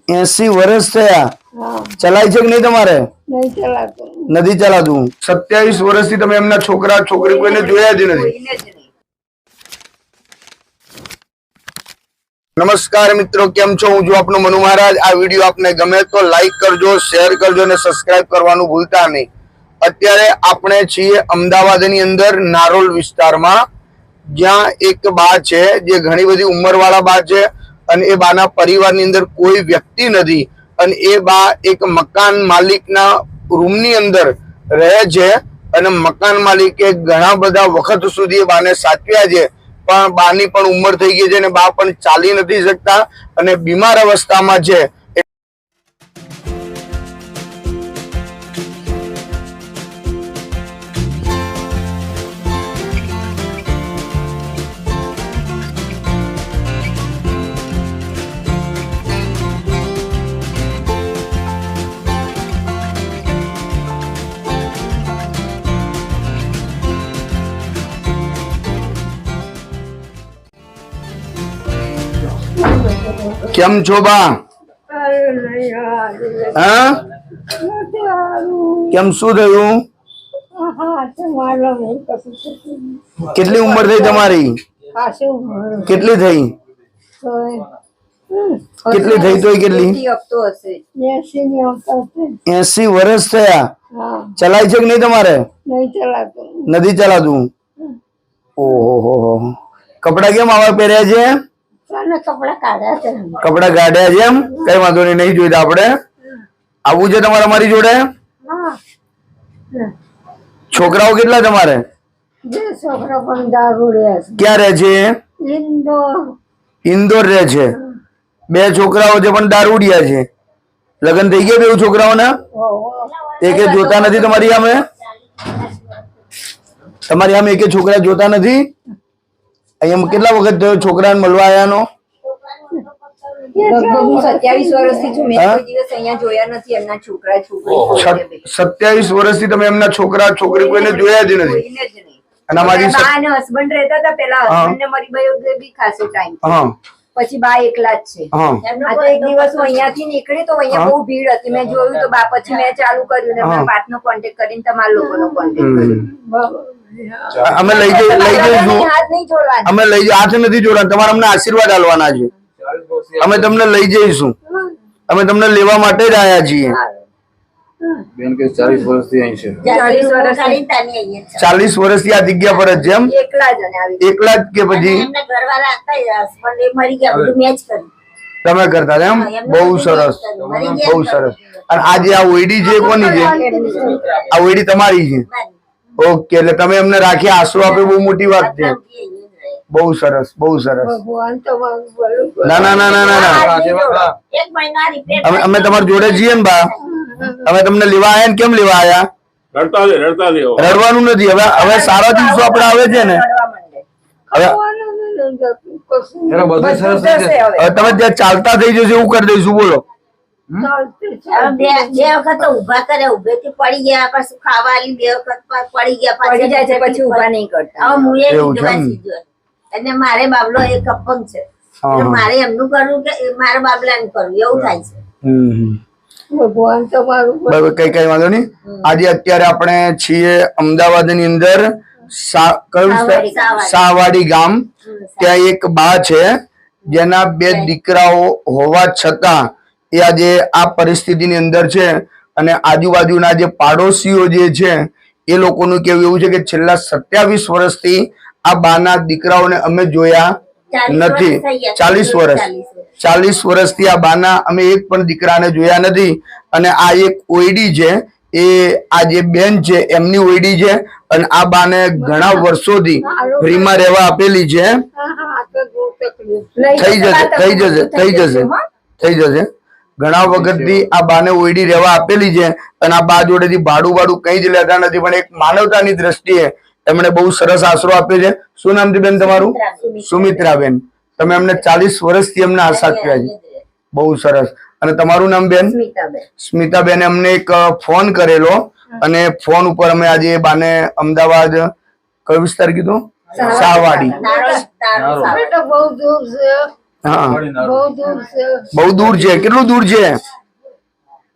80 વર્ષ થયા ચલાય છે કે નહીં તમારે? નથી ચલાતું. 27 વર્ષથી તમે એમના છોકરા છોકરી કોઈને જોયા જ નથી. નમસ્કાર મિત્રો, કેમ છો? હું છું આપનો મનુ મહારાજ. આ વિડીયો આપને ગમે તો લાઈક કરજો, શેર કરજો અને સબસ્ક્રાઇબ કરવાનું ભૂલતા નહીં. અત્યારે આપણે છીએ અમદાવાદની અંદર નારોલ વિસ્તારમાં, જ્યાં એક બા છે જે ઘણી બધી ઉંમરવાળા બા છે અને એ બાના પરિવારની અંદર કોઈ વ્યક્તિ નથી અને એ બા એક મકાન માલિકના રૂમની અંદર રહે છે અને મકાન માલિકે ઘણા બધા વખત સુધી એ બાને સાચવ્યા છે, પણ બાની પણ ઉંમર થઈ ગઈ છે અને બા પણ ચાલી નથી શકતા અને બીમાર અવસ્થામાં છે. કેમ છો બા? હા, કેમ શું થયું? કેટલી ઉંમર થઈ તમારી? કેટલી થઈ? કેટલી થઈ? તોય કેટલી? 80 વર્ષ થયા ચલાય છે કે નહીં તમારે? નથી ચલાતું. ઓહો, કપડા કેમ આવા પહેર્યા છે? કપડા કાઢ્યા છે એમ? કઈ વાંધો નહીં, નહીં જોઈતા. આપણે આવું છે તમારે અમારી જોડે? છોકરાઓ કેટલા તમારે? ક્યાં રહે છે? ઇન્દોર રહે છે. 2 છોકરાઓ છે પણ દારૂડિયા છે. લગ્ન થઈ ગયા 2 છોકરાઓના? એકે જોતા નથી તમારી સામે? તમારી સામે એકે છોકરા જોતા નથી? અહીંયા કેટલા વખત થયો છોકરાને મળવા આવ્યાનો? 27 વર્ષથી છું. મેં કોઈ દિવસ અહીંયા જોયા નથી એમના છોકરા છોકરી. 27 વર્ષથી તમે એમના છોકરા છોકરી કોઈને જોયા જ નથી? અને અમારી બા અને હસબન્ડ રહેતા હતા પેલા. હસબન્ડ ને મરી ગયો બી ખાસો ટાઈમ, પછી બા એકલા જ છે. આ તો એક દિવસ હું અહીંયાથી નીકળી તો અહીંયા બહુ ભીડ હતી, મેં જોયું તો બા પછી મેં ચાલુ કર્યું ને મેં વાતનો કોન્ટેક્ટ કરીને તમારા લોકોનો કોન્ટેક્ટ કર્યો. અમે લઈ જઈશું. અમે લઈ હાથ નથી જોડવાના, તમારે અમને આશીર્વાદ આલવાના છે. અમે તમને લઈ જઈશું. અમે તમને લેવા માટે જ આવ્યા છીએ. 40 વર્ષથી અહીં છે. 40 વર્ષથી આ જગ્યા પર જ છે એમ? એકલા જ કે પછી તમે કરતા એમ? બહુ સરસ, બહુ સરસ. અને આજે આ ઓયડી છે કોની છે? આ ઓયડી તમારી છે? ઓકે, એટલે તમે એમને રાખી આશરો આપે, બહુ મોટી વાત છે. બહુ સરસ, બહુ સરસ. ના ના ના ના ના, અમે તમારી જોડે છીએ ને બા. અમે તમને લેવા આયા ને? કેમ લેવા આયા? રડવાનું નથી. હવે હવે સારા દિવસો આપણે આવે છે ને, હવે તમે ત્યાં ચાલતા થઈ જશે એવું કરી દઈશું. બોલો. બે વખત ઉભા કરે, ઉભેથી પડી ગયા, પછી ખાવા 2 વખત પડી ગયા, પડી જાય છે પછી ઉભા નહીં કરતા. અને મારે બાબલો એક અપંગ છે, મારે એમનું કરવું કે મારા બાબલાનું કરવું, એવું થાય છે. બરાબર, કઈ વાંધો નહીં. આજે અત્યારે આપણે છીએ અમદાવાદની અંદર શાહવાડી ગામ. ત્યાં એક બા છે જેના 2 દીકરાઓ હોવા છતાં એ આજે આ પરિસ્થિતિની અંદર છે. અને આજુબાજુના જે પાડોશીઓ જે છે એ લોકોનું કહેવું એવું છે કે છેલ્લા 27 વર્ષથી આ બાના દીકરાઓને અમે જોયા નથી. 40 વર્ષથી આ બાના અમે એક પણ દીકરાને જોયા નથી. અને આ એક ઓયડી છે, એ આ જે બેન છે એમની ઓયડી છે અને આ બાને ઘણા વર્ષોથી ફ્રીમાં રહેવા આપેલી છે. થઈ જશે. ઘણા વખતથી આ બાને ઓયડી રહેવા આપેલી છે અને આ બા જોડેથી ભાડું કઈ જ લેતા નથી, પણ એક માનવતાની દ્રષ્ટિએ એમણે બહુ સરસ આશરો આપ્યો છે. શું નામ છે બેન તમારું? સુમિત્રાબેન. તમે એમને 40 વર્ષથી એમને સાચવ્યા છે. બહુ સરસ. અને તમારું નામ બેન? સ્મિતાબેન. અમને એક ફોન કરેલો અને ફોન ઉપર અમે આજે બાને અમદાવાદ કયો વિસ્તાર કીધો? શાહવાડી. હા બહુ દૂર છે. બહુ દૂર છે. કેટલું દૂર છે?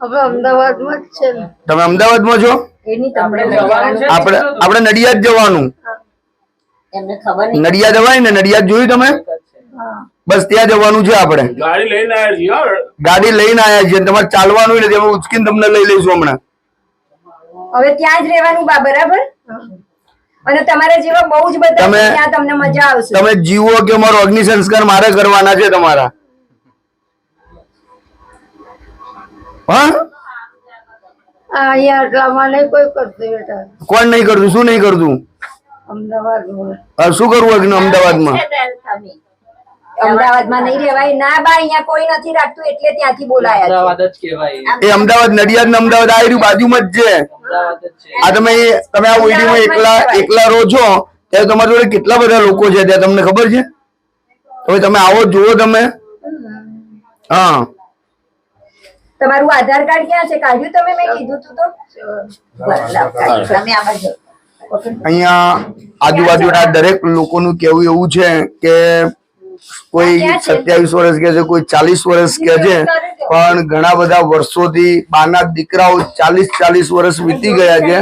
હવે અમદાવાદમાં જ છે ને. તમે અમદાવાદમાં છો? આપણે નડિયાદ જવાનું. એમને ખબર નહીં. નડિયાદ અવાય ને? નડિયાદ જોયું તમે? બસ ત્યાં જવાનું છે આપણે. ગાડી લઈને આયા છીએ. તમારે ચાલવાનું નથી. અમે ઉચકીને તમને લઈ લઈશું હમણાં. હવે ત્યાં જ રહેવાનું બા, બરાબર? અને તમારા જેવા બહુ જ બધા છે, ત્યાં તમને મજા આવશે. તમે જીવો કે મારો અગ્નિ સંસ્કાર મારે કરવાના છે તમારા. હા અહીંયા આટલામાં નહીં કોઈ કરતું બેટા. કોણ નહીં કરતું? શું નહીં કરતું? અમદાવાદમાં શું કરવું અગ્નિ અમદાવાદમાં? તમે અમદાવાદમાં નહીં રહેવાય ના બા, અહીંયા કોઈ નથી રાખતું એટલે ત્યાંથી બોલાયા છે. અમદાવાદ જ કહેવાય. એ અમદાવાદ, નડિયાદ ને અમદાવાદ આ રહ્યું બાજુમાં જ છે. અમદાવાદ જ છે. આ તમે આ ઓઈડીમાં એકલા રહો છો ત્યારે તમારી જોડે કેટલા બધા લોકો છે ત્યાં તમને ખબર છે? હવે તમે આવો જુઓ તમે. હા તમારું આધાર કાર્ડ ક્યાં છે? કાઢ્યું તમે? મેં કીધું તું તો. તમે આ બાજુ અહીંયા આજુબાજુના દરેક લોકોનું કેવું એવું છે કે કોઈ 27 વર્ષ કે છે, કોઈ 40 વર્ષ કે છે, પણ ઘણા બધા વર્ષોથી બાના દીકરાઓ 40 વર્ષ વીતી ગયા છે.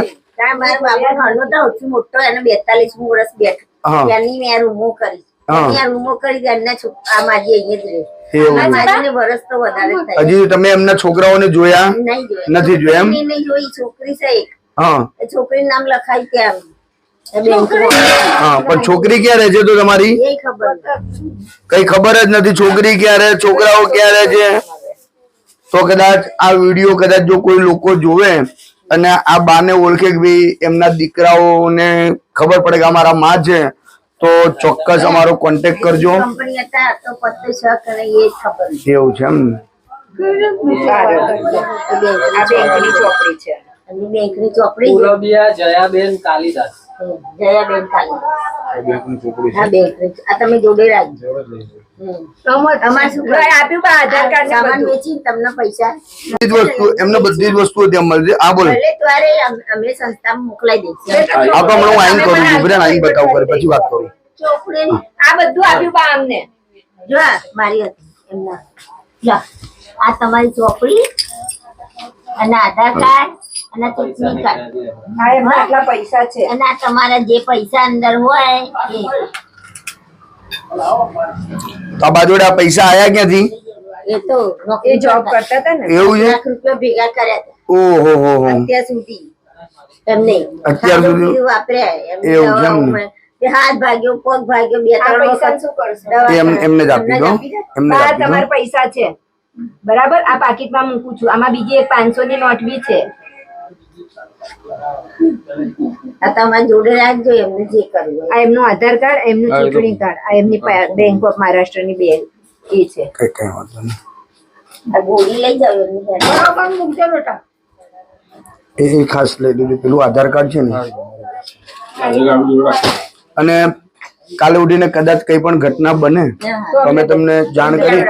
મારા બાપા નાનો તો સૌથી મોટો એને 42મું વર્ષ બેઠો. ત્યાંની મેં રૂમો કરી. ત્યાં રૂમો કરી એમના છોકરા માજી અહીંયા જ રહે. એવું માજીને વર્ષ તો વધારે થાય. હજી તમે એમના છોકરાઓને જોયા નહીં જોયા. નથી જોયા એમ? નહીં જોઈ. છોકરી છે એક. હા એ છોકરીનું નામ લખાય ત્યાં હા પણ છોકરી ક્યાં રહે છે તો તમારી? એ ખબર નહીં. કઈ ખબર જ નથી છોકરી ક્યાં રહે, છોકરાઓ ક્યાં રહે છે. તો કદાચ આ વિડીયો કદાચ જો કોઈ લોકો જોવે અને આ બાને ઓળખે કે ભાઈ એમના દીકરાઓને ખબર પડે કે અમારા માં છે તો ચોક્કસ અમારો કોન્ટેક્ટ કરજો. કંપની હતા તો પત્તે શક અને એ જ ખબર નહીં. એવું છે એમ? આ બેંકની ચોપડી છે. અને બેંકની ચોપડી છે. પૂરબિયા જયાબેન કાલિદાસ. જયાબેન ખાલી. હા બેંકની. આ તમે જોડે રાખજો. અમારે શું ભાઈ આપ્યું બા આધાર કાર્ડ ને સામાન બધું. વેચીને તમને પૈસા બધી જ વસ્તુ એમને બધી જ વસ્તુઓ ત્યાં મળશે. હા બોલો. ભલે ત્યારે અમે સંસ્થામાં મોકલાઈ દઈશું. આ તો હમણાં હું આઈન કરું છું. બ્રેન આઈન બતાવું કરે પછી વાત કરું. ચોપડી આ બધું આપ્યું બા અમને. જો આ મારી હતી એમના. જો આ તમારી ચોપડી અને આધાર કાર્ડ અને ચૂંટણી કાર્ડ હા એમાં આટલા પૈસા છે. અને આ તમારા જે પૈસા અંદર હોય એ તો આ બાજુડે આ પૈસા આયા ક્યાંથી? એ તો એ જોબ કરતા હતા ને. એવું છે? લાખ રૂપિયા ભેગા કર્યા હતા ઓહો હો હો. અત્યાર સુધી એમને અત્યાર સુધી? વાપર્યા એવું છે એમ? હાથ ભાગ્યો, પગ ભાગ્યો, બે આ ત્રણ પૈસા વખત શું કરશો? એમને જ આપી દો. એમને જ બા આપી દો. તમારા પૈસા છે બરાબર. આ પાકીટમાં મૂકું છું. આમાં બીજી એક 500 ની નોટ બી છે. આ તમારે જોડે રાખજો એમને જે કરવું હોય. આ એમનું આધાર કાર્ડ, એમનું ચૂંટણી કાર્ડ, આ એમની બેંક ઓફ મહારાષ્ટ્રની બેંક એ છે. કઈ વાંધો નહીં. આ ગોળી લઈ જાવ એમની ઘરે. બરાબર મૂકજો બેટા. એ ખાસ લઈ લીધું પેલું આધાર કાર્ડ છે ને. અને કાલે ઉઠીને કદાચ કઈ પણ ઘટના બને તો અમે તમને જાણ કરી.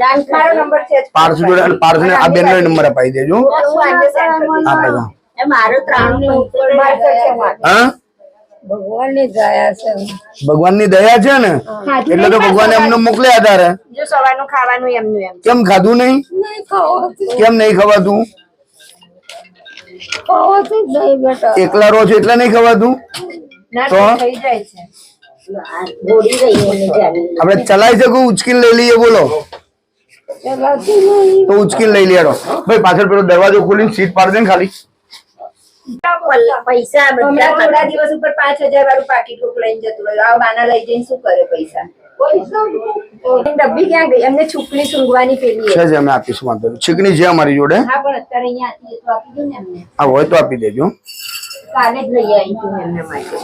જાણકાર નંબર છે જ. પાર્સ જોડે અને પાર્સ ને આ બેન નો નંબર અપાઈ દેજો. હું આજે send કરી દઈશ. આપે દો. એ મારો 93 નો ઉપર મારે તો છે વાત. હા ભગવાનની દયા છે. ભગવાનની દયા છે ને એટલે તો ભગવાને એમને મોકલ્યા તારે. જો સવારનું ખાવાનું એમનું એમ. કેમ ખાધું નહીં? નહીં ખાવાતું. કેમ નહીં ખવાતું? ખાવાતું જ નહીં બેટા. એકલા રહો છો એટલે નહીં ખવાતું? ના તો? થઈ જાય છે. ગોળી રહી એમને જાણી. આપણે ચલાઈ શકું ઉચકીને લઈ લઈએ બોલો ચલાતું નહીં. તો ઉચકીને લઈ લઈએ. ભાઈ પાછળ પેલો દરવાજો ખોલીને સીટ પાડી દે ને ખાલી. પૈસા હમણાં બધા થોડા દિવસ ઉપર 5000 વાળું પાકીટ બુક લઈને જતું રહ્યું. આ બાના લઈ જઈને શું કરે પૈસા? ડબ્બી ક્યાં ગઈ? એમને છુપલી સૂંઘવાની પેલી છે જ અમે આપીશું વાંધો નહીં. છીકણી છે અમારી જોડે. હા પણ અત્યારે અહીંયા હતી તો આપી દઉં ને એમને. આ હોય તો આપી દેજો. કાલે જ લઈ આવી છું એમના માટે.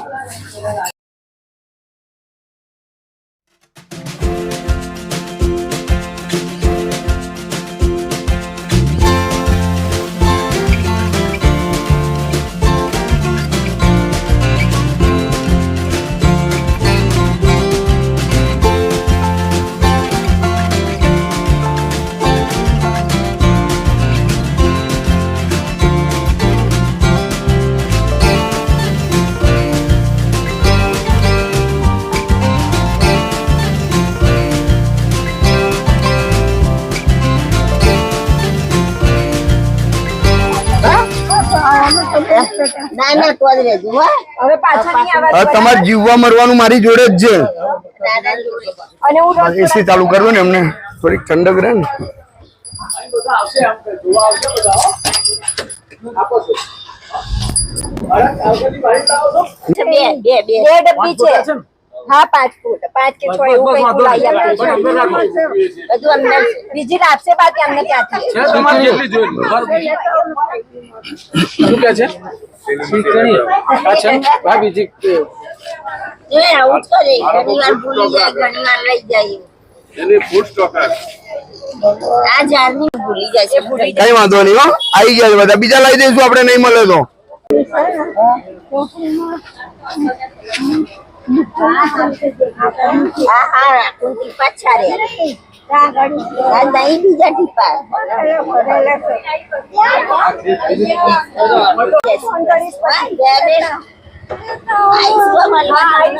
ના ના તો જ રહેજો હો હવે પાછા નહીં હવે આવવાનું. તમારે જીવવા મરવાનું મારી જોડે જ છે. દાદા જોડે. અને હું રોજ એસી ચાલુ કરવું ને એમને થોડીક ઠંડક રહે ને. બે બે બે બે ડબ્બી છે. હા 5 ફૂટ 5 કે 6 એવું કંઈક લાવી આપીશું. બધું અંદર બીજી આપશે બાકી અમને ત્યાંથી. શું કે છે શીખણી અચ્છા ભાઈ બીજી એ આવું જ કરે ઘણી વાર ભૂલી જાય ઘણી વાર લઈ જાય આ જારની ભૂલી જાય છે ભૂલી કઈ વાંધો નહીં હો, આવી ગયા છે બધા. બીજા લઈ દઈશું આપણે નહીં મળે તો. હા હા તું ટીપા છારે આ નહીં બીજા ટીપા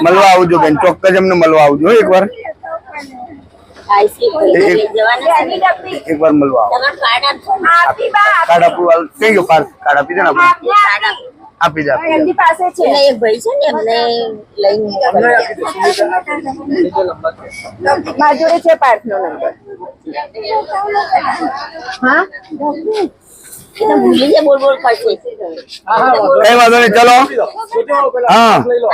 મળવા આવજો બેન, ચોક્કસ એમને મળવા આવજો હો એકવાર. એકવાર મળવા આવો. કાર્ડ આપવું વાળું કઈ ગયો? કાર્ડ આપી દે ને આપણે. આપી દે આપી દે. એમની પાસે છે. એક ભાઈ છે ને એમને લઈને મારી જોડે છે પાર્થનો નંબર. હા એને ભૂલી જાય બોલ બોલ કરશે કઈ વાંધો નહીં, ચલો. હા હાથ લઈ લો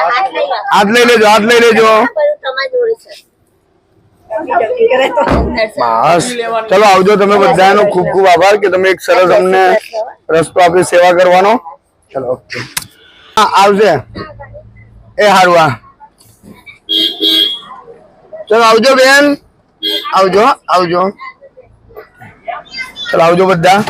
હાથ લઈ લેજો, હાથ લઈ લેજો. બધું તમારી જોડે છે બસ ચલો આવજો તમે બધાનો ખૂબ ખૂબ આભાર કે તમે એક સરસ અમને રસ્તો આપી સેવા કરવાનો. ચલો ઓકે. હા આવશે એ હારું. હા ચલો આવજો બેન, આવજો આવજો. ચલો આવજો બધા.